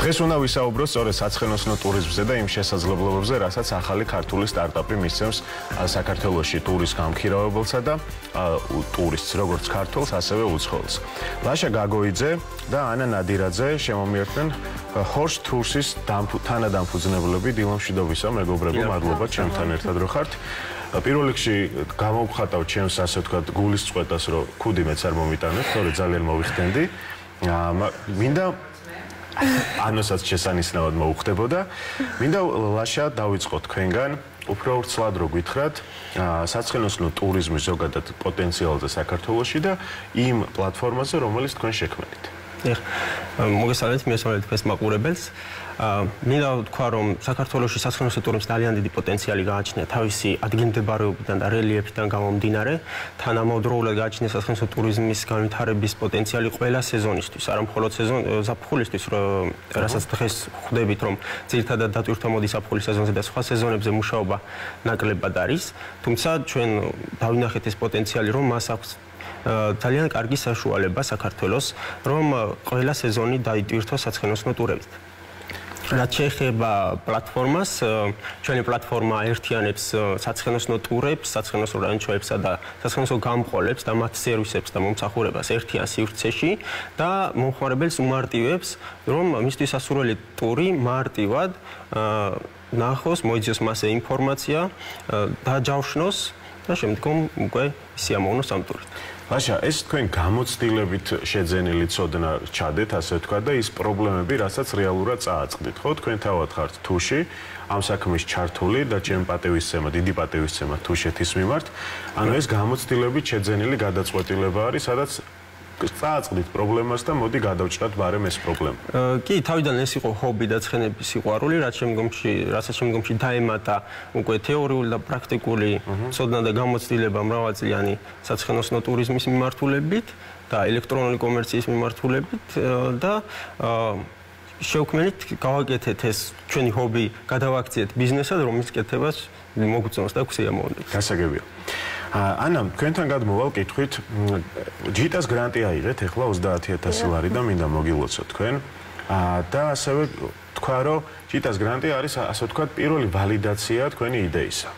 დღეს უნდა ვისაუბროთ სწორედ საცხენოსნო ტურიზმზე და იმ შესაძლებლობებზე, რასაც ახალი ქართული სტარტაპი მისცემს საქართველოში ტურის გამქირავებელსა და ტურისტს, როგორც ქართულს, ასევე უცხოელს. ლაშა გაგოიძე და ანა ნადირაძე შემომიერთნენ Horse Tours-ის თანადამფუძნებლები. დილამშვიდობისა, მეგობრებო, მადლობა ჩემთან ერთად რო ხართ. პირველ რიგში გამოვხატავ ჩემს ასე ვთქვათ გულის წყვეტას, რომ ქუდი მეც არ მომიტანეთ, თორე ძალიან მოვიხდენდი. მინდა ანოსაც შესანიშნავად მოუხდებოდა. მინდა ლაშა დავიწყოთ თქვენგან. უფრო ვრცლად რო გითხრათ საცხენოსნო ტურიზმის ზოგადად პოტენციალზე საქართველოში და იმ პლატფორმაზე, რომელიც თქვენ შექმნით. მოგესალმებით, მესმენთ თქვენს მაყურებელს. მინდა ვთქვა, რომ საქართველოში საცხენოსნო ტურიზმს ძალიან დიდი პოტენციალი გააჩნია თავისი ადგილმდებარეობიდან და რელიეფიდან გამომდინარე. თანამედროვეულად გააჩნია საცხენოსნო ტურიზმის განვითარების პოტენციალი ყველა სეზონისთვის, არა მხოლოდ ზაფხულისთვის, რასაც დღეს ხვდებით, რომ ძირითადად დატვირთვა მოდის ზაფხულის სეზონზე და სხვა სეზონებზე მუშაობა ნაკლებად არის. თუმცა ჩვენ დავინახეთ ეს პოტენციალი, რომ მას აქვს ძალიან კარგი საშუალება საქართველოს, რომ ყველა სეზონი დაიტვირთოს საცხენოსნო ტურებით. რაც შეეხება პლატფორმას, ჩვენი პლატფორმა ერთიანებს საცხენოსნო ტურებს, საცხენოსნო რანჩოებსა და საცხენოსნო გამყოლებს და მათ სერვისებს და მომსახურებას ერთიან სივრცეში და მომხმარებელს უმარტივებს, რომ მისთვის ასურველი ტური მარტივად ნახოს, მოიძიოს მასზე ინფორმაცია, დაჯავშნოს და შემდგომ უკვე სიამოვნოს ამ ტურით. ლაშა, ეს თქვენ გამოცდილებით შეძენილი ცოდნა ჩადეთ, ასე ვთქვათ, და ის პრობლემები, რასაც რეალურად წააწყდით, ხო? თქვენ თავად ხართ თუში, ამ საქმის ჩართული და ჩემ პატივისცემა, დიდი პატივისცემა თუშეთის მიმართ. ანუ ეს გამოცდილებით შეძენილი გადაწყვეტილება არის, სადაც წააწყდით პრობლემას და მოდი გადავჭრათ ბარემ ეს პრობლემა. კი, თავიდან ეს იყო ჰობი და ცხენების სიყვარული, რასაც შემდგომში დაემატა უკვე თეორიული და პრაქტიკული ცოდნა და გამოცდილება მრავალწლიანი საცხენოსნო ტურიზმის მიმართულებით და ელექტრონული კომერციის მიმართულებით და შევქმნით, გავაკეთეთ ეს ჩვენი ჰობი, გადავაქციეთ ბიზნესად, რომლის კეთებას მოგწონს და გვსიამოვნებთ. გასაგებია. ანა, თქვენთან გადმოვალ კითხვით, ჯიტას გრანტი აიღეთ ახლა 30,000 ლარი და მინდა მოგილოცოთ თქვენ. და ასევე თქვა, რომ ჯიტას გრანტი არის, ასე ვთქვათ, პირველი ვალიდაცია თქვენი იდეისა.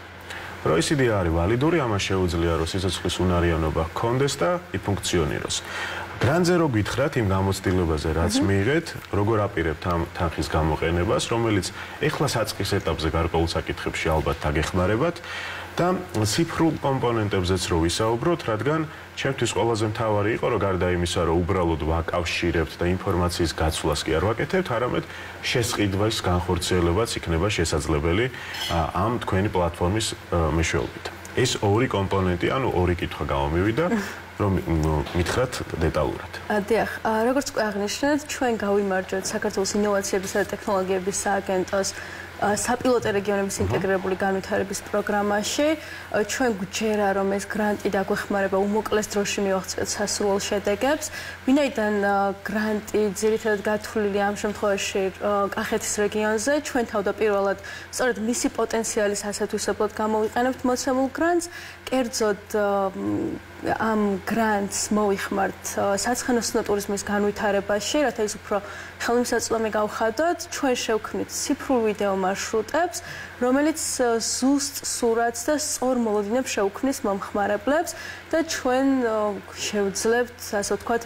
რომ ეს იდეა არის ვალიდური, ამას შეუძლია, რომ სიცოცხლის უნარიანობა გქონდეს და იფუნქციონიროს. გრანტზე რო გითხრათ იმ გამოცდილებაზე, რაც მიიღეთ, როგორ აპირებთ ამ თანხის გამოყენებას, რომელიც ეხლა საწყის ეტაპზე გარკვეულ საკითხებში ალბათ დაგეხმარებათ და ციფრულ კომპონენტებზეც რო ვისაუბროთ, რადგან ჩემთვის ყველაზე მთავარი იყო, რომ გარდა იმისა, რომ უბრალოდ ვაკავშირებთ და ინფორმაციის გაცვლას კი არ ვაკეთებთ, არამედ შესყიდვის განხორციელებაც იქნება შესაძლებელი ამ თქვენი პლატფორმის მეშვეობით. ეს ორი კომპონენტი, ანუ ორი კითხვა გამომივიდა, რომ მითხრათ დეტალურად. დიახ, როგორც უკვე აღნიშნეთ, ჩვენ გავიმარჯვეთ საქართველოს ინოვაციებისა და ტექნოლოგიების სააგენტოს საპილოტო რეგიონების ინტეგრირებული განვითარების პროგრამაში. ჩვენ გვჯერა, რომ ეს გრანტი დაგვეხმარება უმოკლეს დროში მივაღწიოთ სასურველ შედეგებს. ვინაიდან გრანტი ძირითადად გათვლილი ამ შემთხვევაში კახეთის რეგიონზე, ჩვენ თავდაპირველად სწორედ მისი პოტენციალის ასათვისებლად გამოვიყენებთ მოცემულ გრანტს. კერძოდ ამ გრანტს მოვიხმართ საცხენოსნო ტურიზმის განვითარებაში, რათა ის უფრო ხელმისაწვდომი გავხადოთ. ჩვენ შევქმნით ციფრულ ვიდეო მარშრუტებს, რომელიც ზუსტ სურათს და სწორ მოლოდინებს შევქმნის მომხმარებლებს და ჩვენ შევძლებთ, ასე ვთქვათ,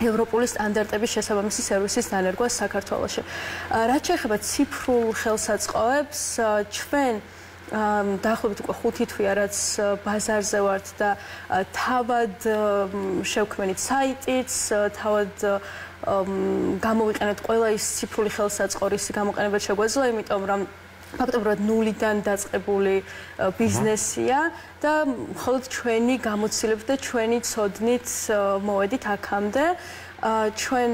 ევროპული სტანდარტების შესაბამისი სერვისის დანერგვას საქართველოში. რაც შეეხება ციფრულ ხელსაწყოებს, ჩვენ დაახლოებით უკვე 5 თვეა, რაც ბაზარზე ვართ და თავად შევქმნით საიტიც, თავად გამოვიყენეთ ყველა ის ციფრული ხელსაწყოების გამოყენება შეგვეძლო, იმიტომ რომ ფაქტობრივად ნულიდან დაწყებული ბიზნესია და მხოლოდ ჩვენი გამოცდილებით და ჩვენი ცოდნით მოვედით აქამდე. ჩვენ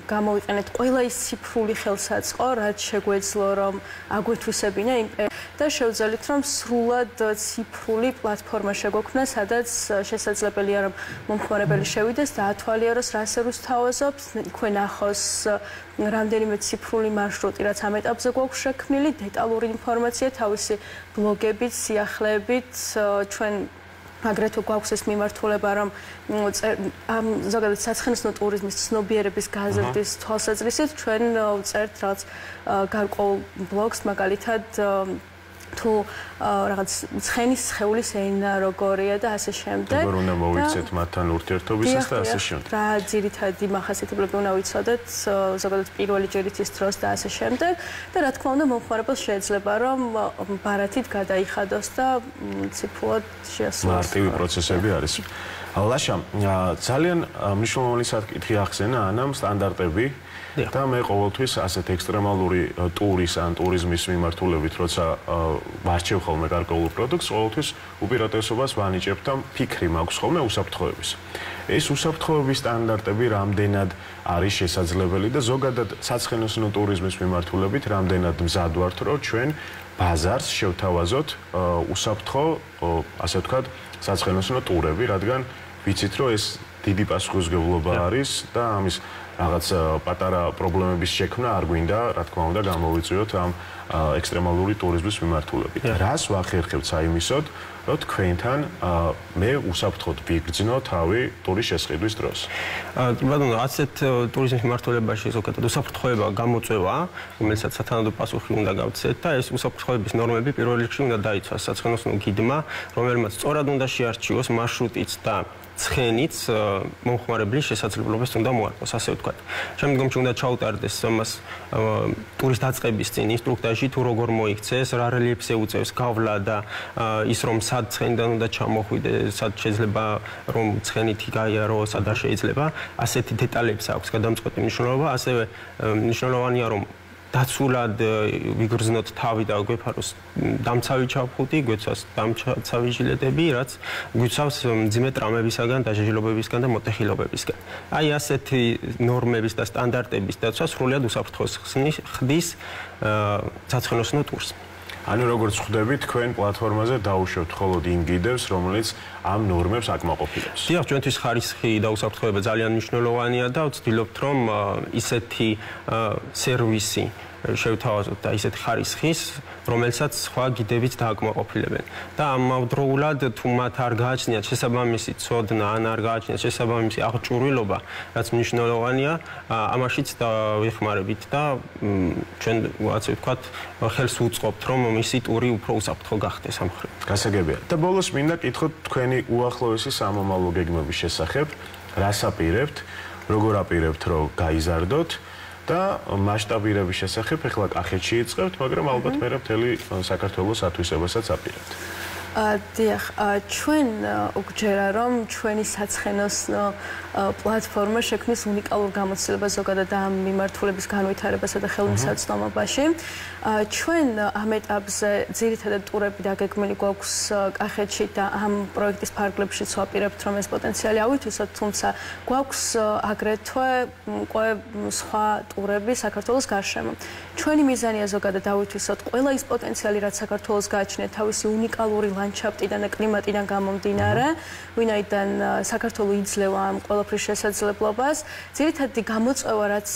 გამოვიყენეთ ყველა ის ციფრული ხელსაწყო, რაც შეგვეძლო, რომ აგვეთვისებინა და შევძელით, რომ სრულად ციფრული პლატფორმა შეგვექმნა, სადაც შესაძლებელია, რომ მომხმარებელი შევიდეს და ათვალიეროს რა სერვისს თავაზობს, იქვე ნახოს რამდენიმე ციფრული მარშრუტი, რაც ამ ეტაპზე გვაქვს შექმნილი, დეტალური ინფორმაცია, თავისი ბლოგებით, სიახლეებით, ჩვენ აგრეთვე გვაქვს ეს მიმართულება, რომ ამ ზოგადად საცხენოსნო ტურიზმის ცნობიერების გაზრდის თვალსაზრისით ჩვენ ვწერთ რაღაც გარკვეულ ბლოგს, მაგალითად თუ რაღაც ცხენის სხეულის ენა როგორია და ასე შემდეგ. როგორ უნდა მოვიქცეთ მათთან ურთიერთობისას და ასე შემდეგ. რა ძირითადი მახასიათებლები უნდა ვიცოდეთ ზოგადად პირველი ჯერითის დროს და ასე შემდეგ და რა თქმა უნდა მომხმარებელს შეიძლება რომ ბარათით გადაიხადოს და ციფრულად შეასრულოს. მარტივი პროცესები არის. ლაშა, ძალიან მნიშვნელოვანი საკითხი ახსენა ანამ სტანდარტები და მე ყოველთვის ასეთ ექსტრემალური ტურის ან ტურიზმის მიმართულებით, როცა ვარჩევ ხოლმე გარკვეულ პროდუქტს, ყოველთვის უპირატესობას ვანიჭებ და ფიქრი მაქვს ხოლმე უსაფრთხოების. ეს უსაფრთხოების სტანდარტები რამდენად არის შესაძლებელი და ზოგადად საცხენოსნო ტურიზმის მიმართულებით რამდენად მზად ვართ, რომ ჩვენ ბაზარს შევთავაზოთ უსაფრთხო, ასე ვთქვათ, საცხენოსნო ტურები, რადგან ვიცით, რომ ეს დიდი პასუხისმგებლობა არის და ამის რაღაც პატარა პრობლემების შექმნა არ გვინდა, რა თქმა უნდა, გამოვიწვიოთ ამ ექსტრემალური ტურიზმის მიმართულებით. რას ვახერხებთ საიმისოდ, რომ თქვენთან მე უსაფრთხოდ ვიგრძნო თავი ტურის შესყიდვის დროს. კი ბატონო, ასეთ ტურიზმის მიმართულებაში ზოგადად უსაფრთხოება გამოწვევა, რომელსაც სათანადო პასუხი უნდა გავცეთ და ეს უსაფრთხოების ნორმები პირველ რიგში უნდა დაიცვას საცხენოსნო გიდმა, რომელმაც სწორად უნდა შეარჩიოს მარშრუტიც და ცხენიც მომხმარებლის შესაძლებლობას უნდა მოარყოს, ასე ვთქვათ. შემდგომში უნდა ჩაუტარდეს მას ტურის დაწყების წინ ინსტრუქტაჟი თუ როგორ მოიქცეს, რა რელიეფს ეუწევს გავლა და ის რომ სად ცხენიდან უნდა ჩამოხვიდე, სად შეიძლება რომ ცხენითი გაიარო, სად არ შეიძლება, ასეთი დეტალებს აქვს გადამწყვეტი მნიშვნელობა, ასევე მნიშვნელოვანია რომ დაცულად ვიგრძნოთ თავი და გვეფაროს დამცავი ჩაფხუტი, გვეცვას დამცავი ჟილეტები, რაც გვიცავს მძიმე ტრამებისაგან, დაჟილობებისგან და მოტეხილობებისგან. აი ასეთი ნორმების და სტანდარტების დაცვა სრულად უსაფრთხოს ხდის საცხენოსნო ტურს. ანუ როგორც ხვდებით, თქვენ პლატფორმაზე დაუშვებთ მხოლოდ იმ გიდებს, რომელიც ამ ნორმებს აკმაყოფილებს. დიახ, ჩვენთვის ხარისხი და უსაფრთხოება ძალიან მნიშვნელოვანია და ვცდილობთ, რომ ისეთი სერვისი შევთავაზოთ და ისეთ ხარისხის, რომელსაც სხვა გიდებიც დააკმაყოფილებენ. და ამავდროულად თუ მათ არ გააჩნიათ შესაბამისი ცოდნა, ან არ გააჩნიათ შესაბამისი აღჭურვილობა, რაც მნიშვნელოვანია, ამაშიც დავიხმარებით და ჩვენ ასე ვთქვათ, ხელს უწყობთ, რომ მისი ტური უფრო უსაფრთხო გახდეს ამ მხრივ. გასაგებია. და ბოლოს მინდა კითხოთ თქვენი უახლოესი სამომავლო გეგმების შესახებ, რას აპირებთ, როგორ აპირებთ, რომ გაიზარდოთ და მასშტაბირების შესახებ ახლა კახეთში იწყებთ, მაგრამ ალბათ მერე მთელი საქართველოს ათვისებასაც აპირებთ. დიახ, ჩვენ უგჯერა რომ ჩვენი საცხენოსნო პლატფორმა შექმნის უნიკალურ გამოცდილებას ზოგადად ამ მიმართულების განვითარებასა და ხელმისაწვდომობაში. ჩვენ ამ ეტაპზე ძირითადად ტურები დაგეგმილი გვაქვს კახეთში და ამ პროექტის ფარგლებშიც ვაპირებთ რომ ეს პოტენციალი ავითვისოთ, თუმცა გვაქვს აგრეთვე უკვე სხვა ტურები საქართველოს გარშემო. ჩვენი მიზანია ზოგადად ავითვისოთ ყველა ის პოტენციალი, რაც საქართველოს გააჩნია თავისი უნიკალური ლანდშაფტიდან და კლიმატიდან გამომდინარე, ვინაიდან საქართველო იძლევა ამ ყველაფრის შესაძლებლობას. ძირითადი გამოწვევა, რაც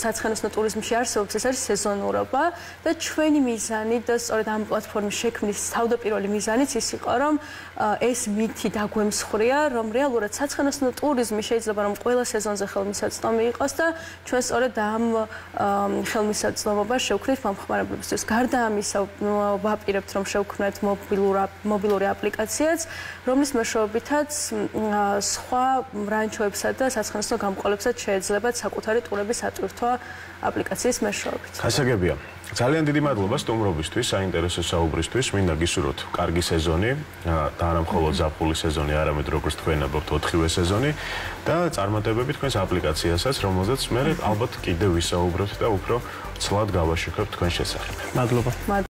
საცხენოსნო ტურიზმში არსებობს, ეს არის სეზონურობა და ჩვენი მიზანი და სწორედ ამ პლატფორმის შექმნის თავდაპირველი მიზანიც ის იყო, რომ ეს მითი დაგვემსხვრია, რომ რეალურად საცხენოსნო ტურიზმი შეიძლება რომ ყველა სეზონზე ხელმისაწვდომი იყოს და ჩვენ სწორედ ამ ხელმისაწვდომობას შევქმნით მომხმარებლებისთვის. გარდა ამისა, ვაპირებთ რომ შევქმნათ მობილური აპლიკაციაც, რომლის მეშვეობითაც სხვა რანჩოებსა და საცხენოსნო გამყოლებსაც შეეძლებათ საკუთარი ტურების ატვირთვა აპლიკაციის მეშვეობით. გასაგებია. ძალიან დიდი მადლობა სტუმრობისთვის, საინტერესო საუბრისთვის. მინდა გისურვოთ კარგი სეზონი და არა მხოლოდ ზაფხულის სეზონი, არამედ როგორც თქვენ ამბობთ 4-ვე სეზონი და წარმატებები თქვენს აპლიკაციასაც, რომელზეც მე ალბათ კიდევ ვისაუბრებთ და უფრო ცლად გავაშუქებთ თქვენ შესახებ. მადლობა.